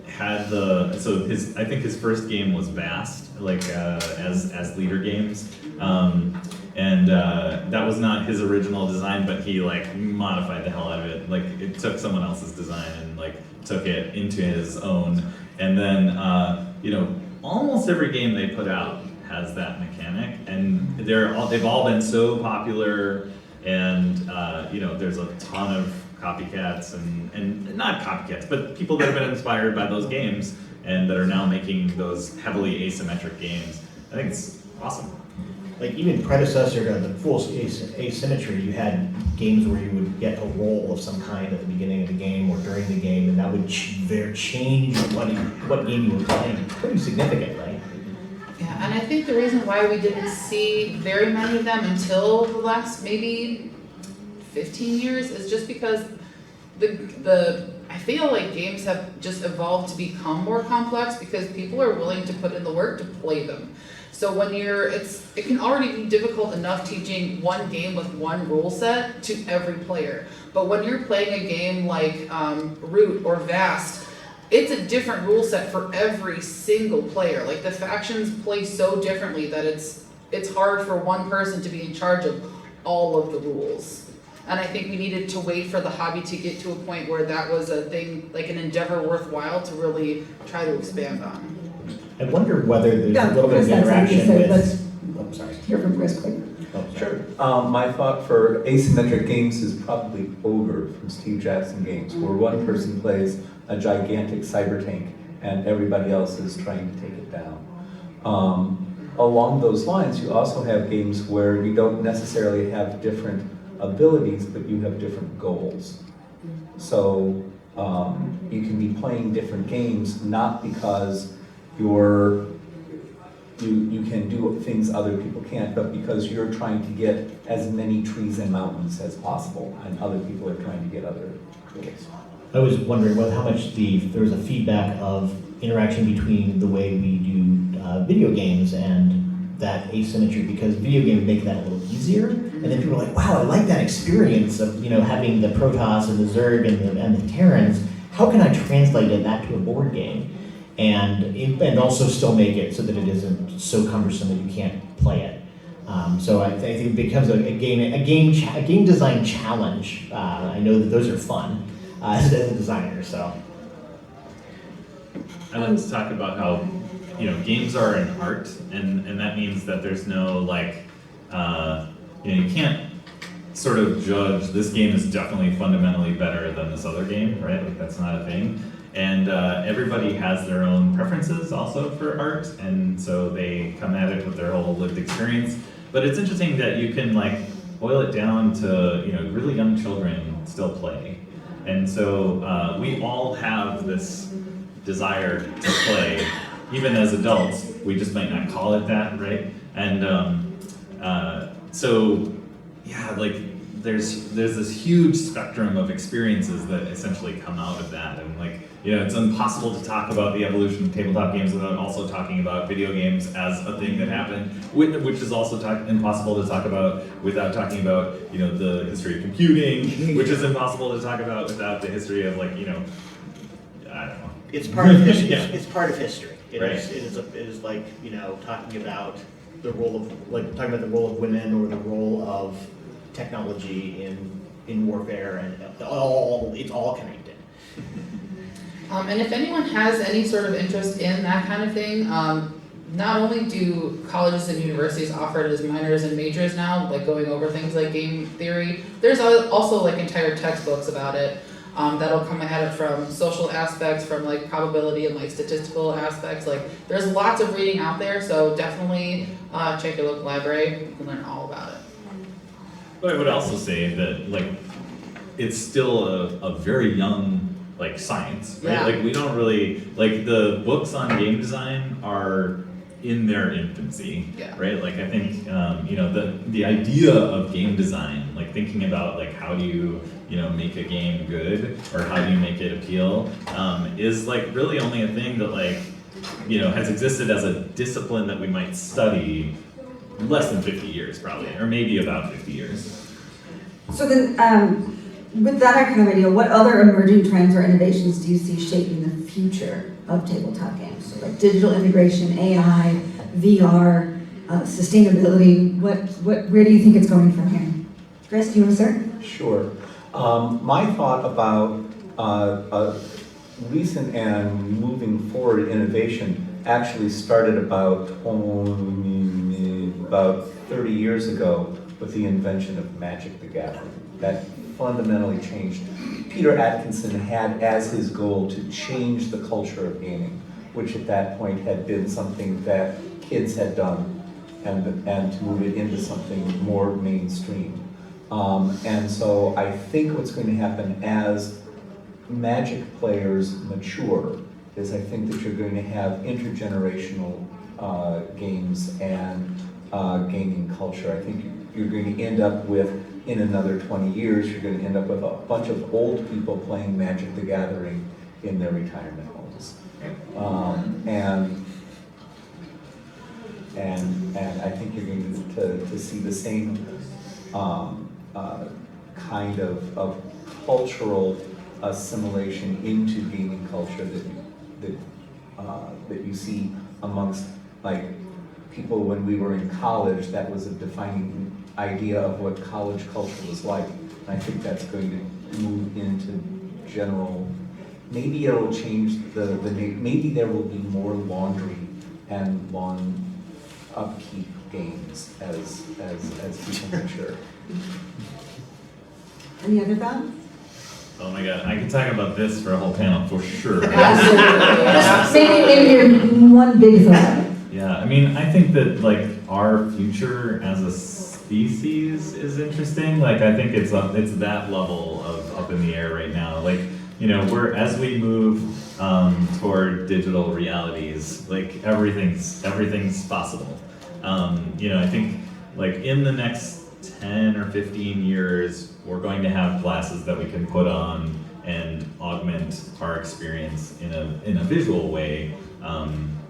had I think his first game was Vast, as leader games. And that was not his original design, but he modified the hell out of it. It took someone else's design and took it into his own. And then almost every game they put out has that mechanic, and they've all been so popular, and there's a ton of copycats and not copycats, but people that have been inspired by those games and that are now making those heavily asymmetric games. I think it's awesome. like even predecessor to the full asymmetry, you had games where you would get a roll of some kind at the beginning of the game or during the game, and that would change what game you were playing. It's pretty significant, right? Yeah, and I think the reason why we didn't see very many of them until the last maybe 15 years is just because I feel like games have just evolved to become more complex because people are willing to put in the work to play them. So when it can already be difficult enough teaching one game with one rule set to every player. But when you're playing a game like Root or Vast, it's a different rule set for every single player. Like the factions play so differently that it's hard for one person to be in charge of all of the rules. And I think we needed to wait for the hobby to get to a point where that was a thing, like an endeavor worthwhile to really try to expand on. I wonder whether there's Yeah, a little bit of Chris, that's interaction something to with. say. I'm sorry. Hear from Chris quick. Oh, sorry. My thought for asymmetric games is probably Ogre from Steve Jackson Games, where one person plays a gigantic cyber tank and everybody else is trying to take it down. Along those lines, you also have games where you don't necessarily have different abilities, but you have different goals. So you can be playing different games not because you can do things other people can't, but because you're trying to get as many trees and mountains as possible, and other people are trying to get other goals. I was wondering how much there was a feedback of interaction between the way we do video games and that asymmetry, because video games make that a little easier, and then people are like, wow, I like that experience of having the Protoss and the Zerg and the Terrans. How can I translate that to a board game? And also still make it so that it isn't so cumbersome that you can't play it. So I think it becomes a game design challenge. I know that those are fun as a designer. So I like to talk about how games are an art, and that means that there's no you can't sort of judge this game is definitely fundamentally better than this other game, right? Like that's not a thing. And everybody has their own preferences also for art, and so they come at it with their whole lived experience. But it's interesting that you can boil it down to really young children still play, and so we all have this desire to play, even as adults. We just might not call it that, right? And so yeah, there's this huge spectrum of experiences that essentially come out of that, and it's impossible to talk about the evolution of tabletop games without also talking about video games as a thing that happened, which is also impossible to talk about without talking about the history of computing, which is impossible to talk about without the history of I don't know. It's part of history. Yeah. It's part of history. It Right. is like talking about the role of women or the role of technology in warfare, and it's all connected. And if anyone has any sort of interest in that kind of thing, not only do colleges and universities offer it as minors and majors now, going over things like game theory, there's also entire textbooks about it that'll come at it from social aspects, from probability and statistical aspects. There's lots of reading out there, so definitely check your local library. You can learn all about it. But I would also say that it's still a very young science, right? Yeah. We don't really the books on game design are in their infancy, Yeah. right? I think the idea of game design, thinking about how do you make a game good, or how do you make it appeal, is really only a thing that has existed as a discipline that we might study less than 50 years probably, or maybe about 50 years. So then, with that kind of idea, what other emerging trends or innovations do you see shaping the future of tabletop games? So digital integration, AI, VR, sustainability. Where do you think it's going from here? Chris, do you want to start? Sure. My thought about recent and moving forward innovation actually started about 30 years ago with the invention of Magic the Gathering. That fundamentally changed. Peter Atkinson had as his goal to change the culture of gaming, which at that point had been something that kids had done and to move it into something more mainstream. And so I think what's going to happen as Magic players mature is I think that you're going to have intergenerational games and gaming culture. I think you're going to end up with, in another 20 years, you're going to end up with a bunch of old people playing Magic the Gathering in their retirement homes. And I think you're going to see the same kind of cultural assimilation into gaming culture that you see amongst like people when we were in college. That was a defining idea of what college culture was like. And I think that's going to move into general. Maybe it'll change the name. Maybe there will be more laundry and lawn upkeep games as people mature. Any other thoughts? Oh my god, I could talk about this for a whole panel for sure. Maybe your one big thought. Yeah, I mean, I think that like our future as a species is interesting. Like, I think it's that level of up in the air right now. Like, you know, as we move toward digital realities, like everything's possible. You know, I think like in the next 10 or 15 years, we're going to have glasses that we can put on and augment our experience in a visual way,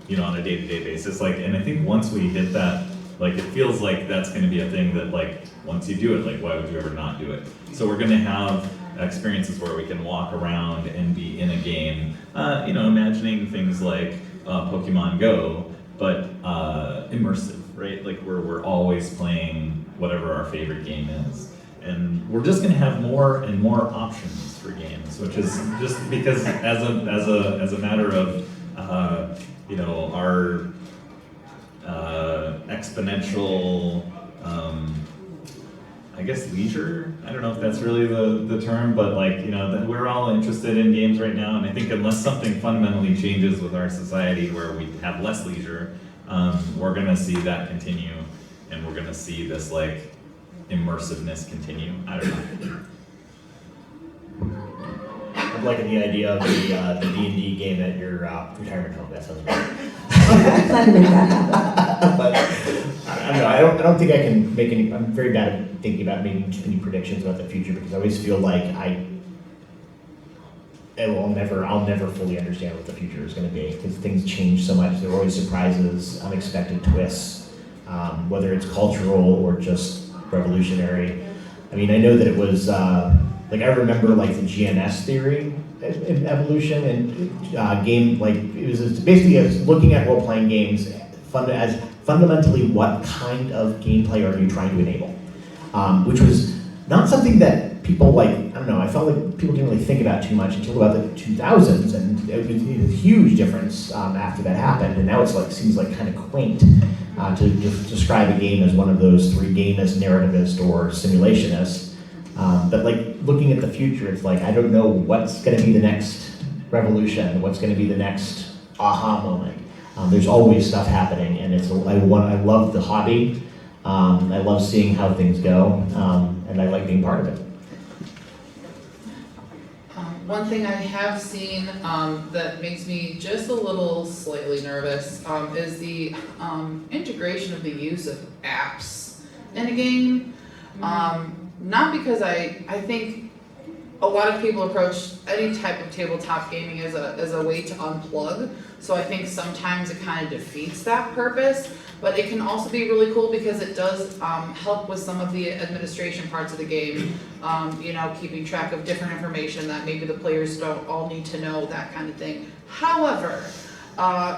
you know, on a day-to-day basis. Like, and I think once we hit that, like, it feels like that's going to be a thing that, like, once you do it, like, why would you ever not do it? So we're going to have experiences where we can walk around and be in a game, you know, imagining things like Pokemon Go, but immersive, right? Like, we're always playing whatever our favorite game is. And we're just going to have more and more options for games, which is just because as a matter of you know, our exponential I guess leisure. I don't know if that's really the term, but like, you know, we're all interested in games right now, and I think unless something fundamentally changes with our society where we have less leisure, we're going to see that continue, and we're going to see this like immersiveness continue. I don't know. I'm liking the idea of the D&D game at your retirement home. That sounds great. I plan to make that happen. But I don't know. I don't think I can make any. I'm very bad at thinking about making too many predictions about the future because I always feel like I'll never fully understand what the future is going to be because things change so much. There are always surprises, unexpected twists, whether it's cultural or just revolutionary. I mean, I know that it was like I remember like the GNS theory in evolution and game like it was basically looking at role-playing games as fundamentally what kind of gameplay are you trying to enable, which was not something that people like, I don't know, I felt like people didn't really think about too much until about the 2000s, and it was a huge difference after that happened, and now it's like seems like kind of quaint to describe a game as one of those three: gamist, narrativist, or simulationist. But like looking at the future, it's like I don't know what's going to be the next revolution, what's going to be the next aha moment. There's always stuff happening, and I love the hobby. I love seeing how things go, and I like being part of it. One thing I have seen that makes me just a little slightly nervous is the integration of the use of apps in a game. Not because I think a lot of people approach any type of tabletop gaming as a way to unplug. So I think sometimes it kind of defeats that purpose, but it can also be really cool because it does help with some of the administration parts of the game, you know, keeping track of different information that maybe the players don't all need to know, that kind of thing. However,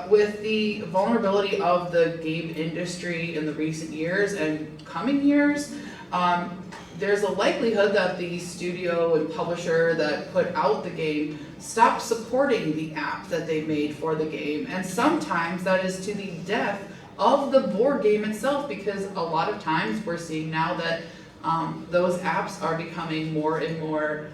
with the vulnerability of the game industry in the recent years and coming years, there's a likelihood that the studio and publisher that put out the game stopped supporting the app that they made for the game. And sometimes that is to the death of the board game itself, because a lot of times we're seeing now that those apps are becoming more and more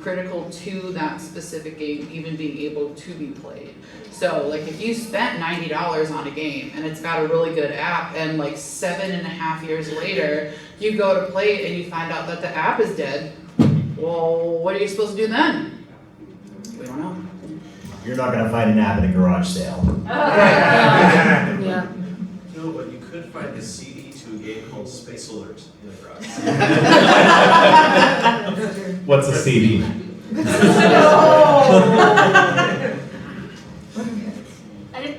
critical to that specific game even being able to be played. So like if you spent $90 on a game and it's got a really good app and like 7.5 years later you go to play it and you find out that the app is dead, well, what are you supposed to do then? We don't know. You're not gonna find an app at a garage sale. Yeah. No, but you could find the CD to a game called Space Alert in the garage. What's a CD?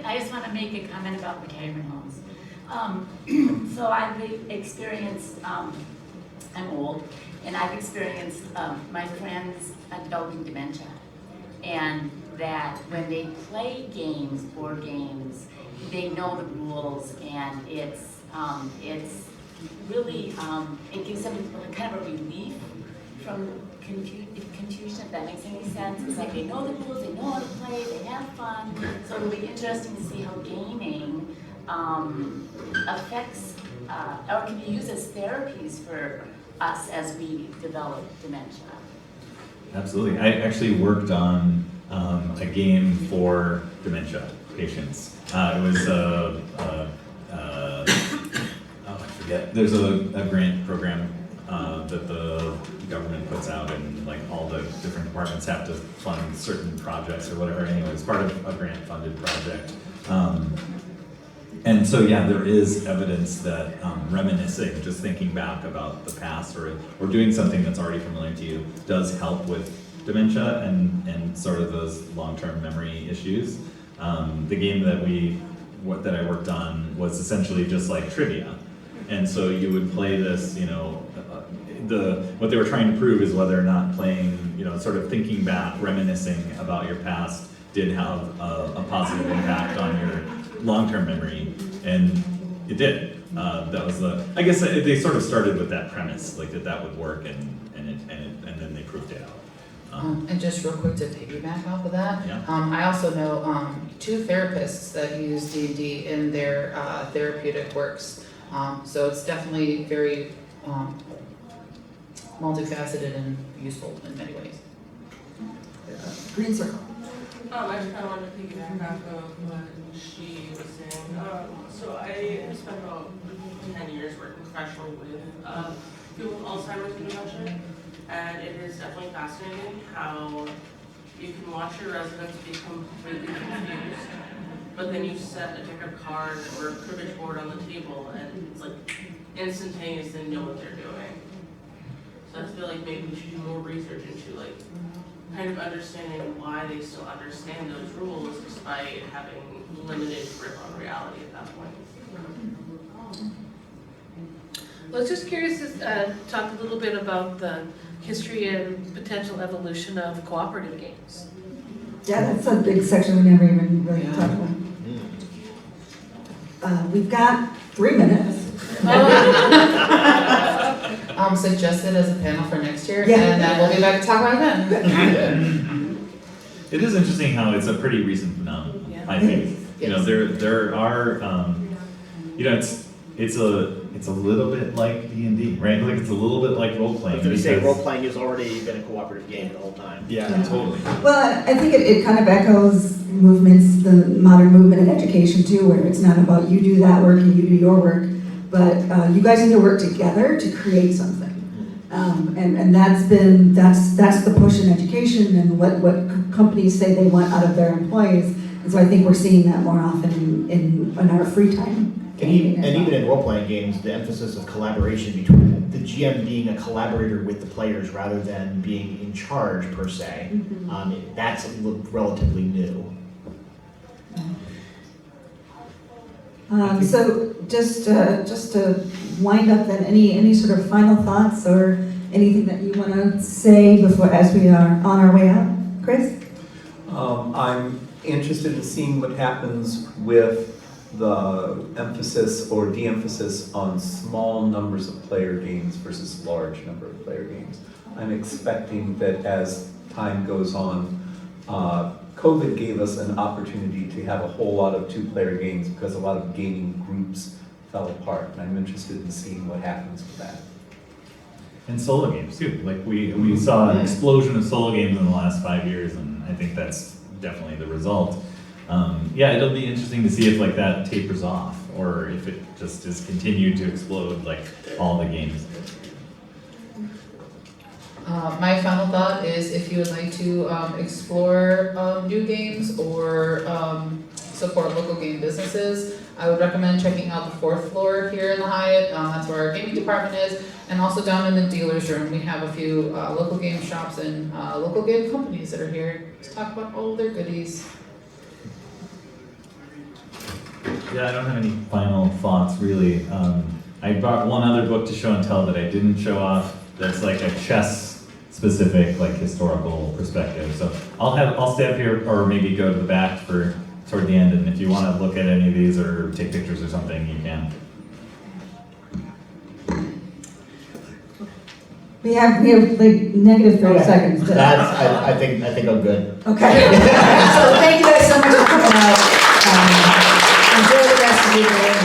I just want to make a comment about retirement homes. So I've experienced, I'm old, and I've experienced my friends developing dementia. And that when they play games, board games, they know the rules, and it's really, it gives them kind of a relief from confusion, if that makes any sense. It's like they know the rules, they know how to play, they have fun. So it'll be interesting to see how gaming affects, or can be used as therapies for us as we develop dementia. Absolutely. I actually worked on a game for dementia patients. It was I forget. There's a grant program that the government puts out, and like all the different departments have to fund certain projects or whatever. Anyway, it's part of a grant-funded project. And so, yeah, there is evidence that reminiscing, just thinking back about the past or doing something that's already familiar to you does help with dementia and sort of those long-term memory issues. The game that I worked on was essentially just like trivia. And so you would play this, you know, what they were trying to prove is whether or not playing, you know, sort of thinking back, reminiscing about your past did have a positive impact on your long-term memory, and it did. That was I guess they sort of started with that premise, like that would work, and then they proved it out. And just real quick to piggyback off of that, Yeah. I also know 2 therapists that use D&D in their therapeutic works. So it's definitely very multifaceted and useful in many ways. Green circle. I just kind of wanted to piggyback off of what she was saying. So I spent about 10 years working professionally with people with Alzheimer's and dementia, and it is definitely fascinating how you can watch your residents be completely confused, but then you set a deck of cards or a cribbage board on the table, and it's like instantaneous, they know what they're doing. So I feel like maybe we should do more research into like kind of understanding why they still understand those rules despite having limited grip on reality at that point. Well, I was just curious to talk a little bit about the history and potential evolution of cooperative games. Yeah, that's a big section we never even really talked about. We've got 3 minutes. Suggest it as a panel for next year, Yeah. and then we'll be back to talk about it then. It is interesting how it's a pretty recent phenomenon. Yeah. I think you know Yes. there are you know it's a little bit like D&D, right? Like it's a little bit like role I playing. was going to say, role-playing has already been a cooperative game the whole time. Yeah, totally. Well, I think it kind of echoes movements, the modern movement in education too, where it's not about you do that work and you do your work, but you guys need to work together to create something. And that's the push in education and what companies say they want out of their employees. And so I think we're seeing that more often in our free time. And even in role-playing games, the emphasis of collaboration between the GM being a collaborator with the players rather than being in charge per se, that's relatively new. So just to wind up then, any sort of final thoughts or anything that you want to say before as we are on our way out, Chris? I'm interested in seeing what happens with the emphasis or de-emphasis on small numbers of player games versus large number of player games. I'm expecting that as time goes on, COVID gave us an opportunity to have a whole lot of 2-player games because a lot of gaming groups fell apart, and I'm interested in seeing what happens with that. And solo games too. Like we saw an explosion of solo games in the last 5 years, and I think that's definitely the result. Yeah, it'll be interesting to see if like that tapers off, or if it just is continued to explode like all the games. My final thought is if you would like to explore new games or support local game businesses, I would recommend checking out the 4th floor here in the Hyatt. That's where our gaming department is. And also down in the dealer's room, we have a few local game shops and local game companies that are here to talk about all of their goodies. Yeah, I don't have any final thoughts really. I brought one other book to show and tell that I didn't show off. That's like a chess specific, like historical perspective. So I'll stay up here or maybe go to the back for toward the end. And if you want to look at any of these or take pictures or something, you can. We have like negative 30 seconds. I think I'm good. Okay. So thank you guys so much for coming out. Enjoy the rest of your day.